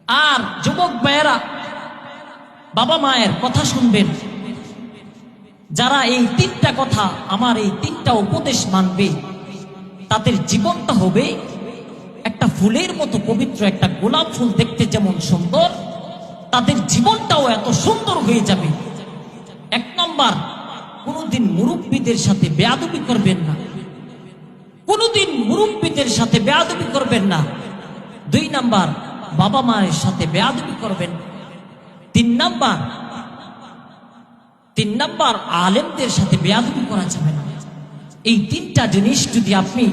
আর যুবক ভাইয়েরা, বাবা মায়ের কথা শুনবেন। যারা এই তিনটা কথা, আমার এই তিনটা উপদেশ মানবে, তাদের জীবনটা হবে একটা ফুলের মতো পবিত্র। একটা গোলাপ ফুল দেখতে যেমন সুন্দর, তাদের জীবনটাও এত সুন্দর হয়ে যাবে। এক নম্বর, কোনোদিন মুরব্বীদের সাথে বেয়াদবি করবেন না। কোনোদিন মুরব্বীদের সাথে বেয়াদবি করবেন না। দুই নাম্বার, বাবা মায়ের সাথে বেয়াদবি করবেন। তিন নাম্বার, আলেমদের সাথে বেয়াদবি করা যাবে না। এই তিনটা জিনিস যদি আপনি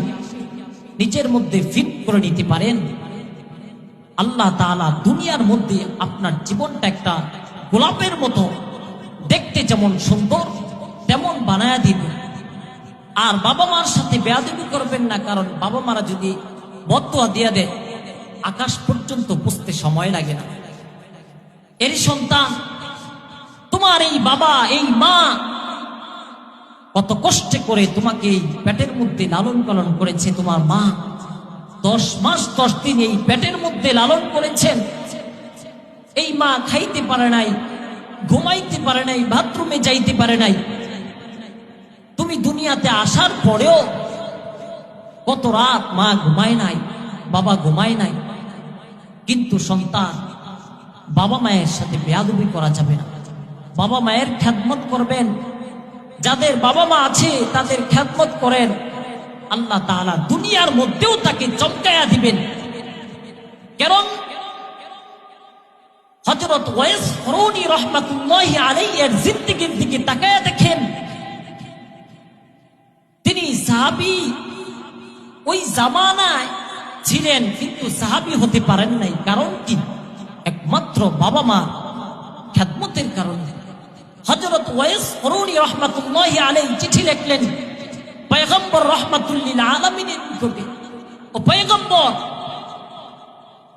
নিজের মধ্যে ফিট করে নিতে পারেন, আল্লাহ তাআলা দুনিয়ার মধ্যে আপনার জীবনটা একটা গোলাপের মতো দেখতে যেমন সুন্দর তেমন বানায়া দিবেন। আর বাবা মার সাথে বেয়াদবি করবেন না, কারণ বাবা মারা যদি বদদুয়া দিয়ে দেয়, আকাশ পর্যন্ত পৌঁছতে সময় লাগে না। এর সন্তান, তোমার এই বাবা এই মা কত কষ্ট করে তোমাকে এই পেটের মধ্যে লালন পালন করেছে। তোমার মা 10 মাস 10 দিন এই পেটের মধ্যে লালন করেছেন। এই মা খাইতে পারে নাই, ঘুমাইতে পারে নাই, বাথরুমে যাইতে পারে নাই। তুমি দুনিয়াতে আসার পরেও কত রাত মা ঘুমায় নাই, বাবা ঘুমায় নাই। কিন্তু সন্তান, বাবা মায়ের সাথে বেয়াদবি করা যাবে না। বাবা মায়ের খেদমত করবেন। যাদের বাবা মা আছে তাদের খেদমত করেন, আল্লাহ তাআলা দুনিয়ার মধ্যেও তাকে চমকায়া দিবেন। কারণ হযরত ওয়াইস করুনি রাহমাতুল্লাহি আলাইহি এর জিন্দেগির দিকে তাকায়া দেখেন। তিনি সাহাবী ওই জামানায় ছিলেন, কিন্তু সাহাবী হতে পারেন নাই। কারণ কি? একমাত্র বাবা মা খেদমতের কারণে। হযরত ওয়াইস করুনি রাহমাতুল্লাহি আলাইহি চিঠি লিখলেন পয়গম্বর রাহমাতুল লিল আলামিনের নিকটে, ও পয়গম্বর,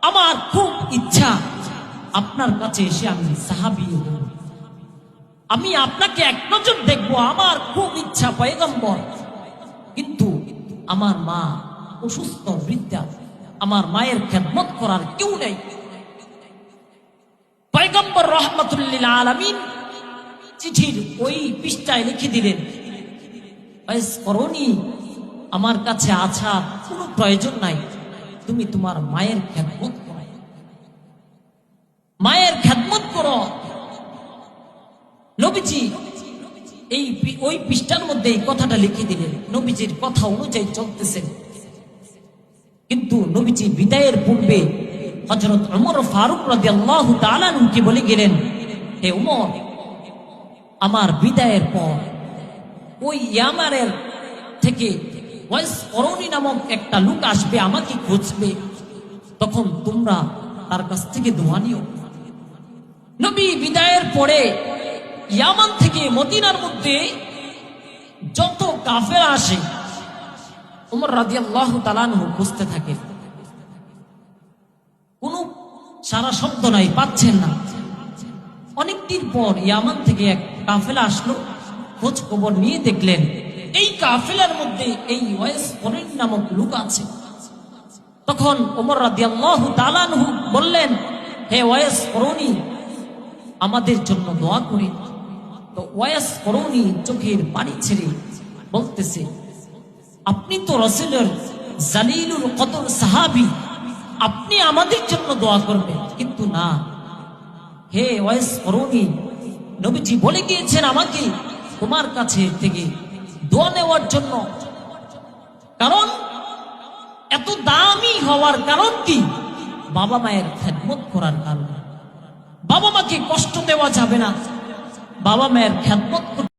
আমার খুব ইচ্ছা আপনার কাছে এসে আমি সাহাবী হব, আমি আপনাকে এক নজর দেখবো, আমার খুব ইচ্ছা পয়গম্বর। কিন্তু আমার মা অসুস্থ বৃদ্ধা, আমার মায়ের খেদমত করার কেউ নেই। পয়গম্বর রাহমাতুল লিল আলামিন চিঠির ওই পৃষ্ঠায় লিখে দিলেন, ওয়াইস করুনি, আমার কাছে আসার কোনো প্রয়োজন নাই, তুমি তোমার মায়ের খেদমত করো, মায়ের খেদমত করো। নবীজি এই ওই পৃষ্ঠার মধ্যে এই কথাটা লিখে দিলেন। নবীজির কথা অনুযায়ী চলতেছেন। কিন্তু নবীজি বিদায়ের পূর্বে হযরত ওমর ফারুক রাদিয়াল্লাহু তাআলা আনহুকে বলে গেলেন, হে ওমর, আমার বিদায়ের পর ওই ইয়ামারের থেকে ওয়াইস করুনি নামক একটা লোক আসবে, আমাকে খুঁজবে, তখন তোমরা তার কাছ থেকে দোয়া নিও। নবী বিদায়ের পরে ইয়ামান থেকে মদিনার মধ্যে যত কাফের আসে, ওমর রাদিয়াল্লাহু তাআলা আনহু খুঁজতে থাকে। কোনো সারা শব্দ নাই, পাচ্ছেন না। অনেকদিন পর ইয়ামান থেকে এক কাফেলা আসলো। খোঁজ খবর নিয়ে দেখলেন এই কাফেলার মধ্যে এই ওয়াইস করুনি নামক লোক আছে। তখন ওমর রাদিয়াল্লাহু তাআলা আনহু বললেন, হে ওয়াইস করুনি, আমাদের জন্য দোয়া করি। তো ওয়াইস করুনি চোখের পানি ছেড়ে বলতেছে, আপনি তো রাসূলের জালিলুল কদর সাহাবী, আপনি আমাদের জন্য দোয়া করবেন। কিন্তু না, হে ওয়াইস করুনি, নবীজি বলে গিয়েছেন আমাকে তোমার কাছে থেকে দোয়া নেওয়ার জন্য। কারণ এত দামি হওয়ার কারণ কি? বাবা মায়ের খেদমত করার কারণে। বাবা মাকে কষ্ট দেওয়া যাবে না, বাবা মায়ের খেদমত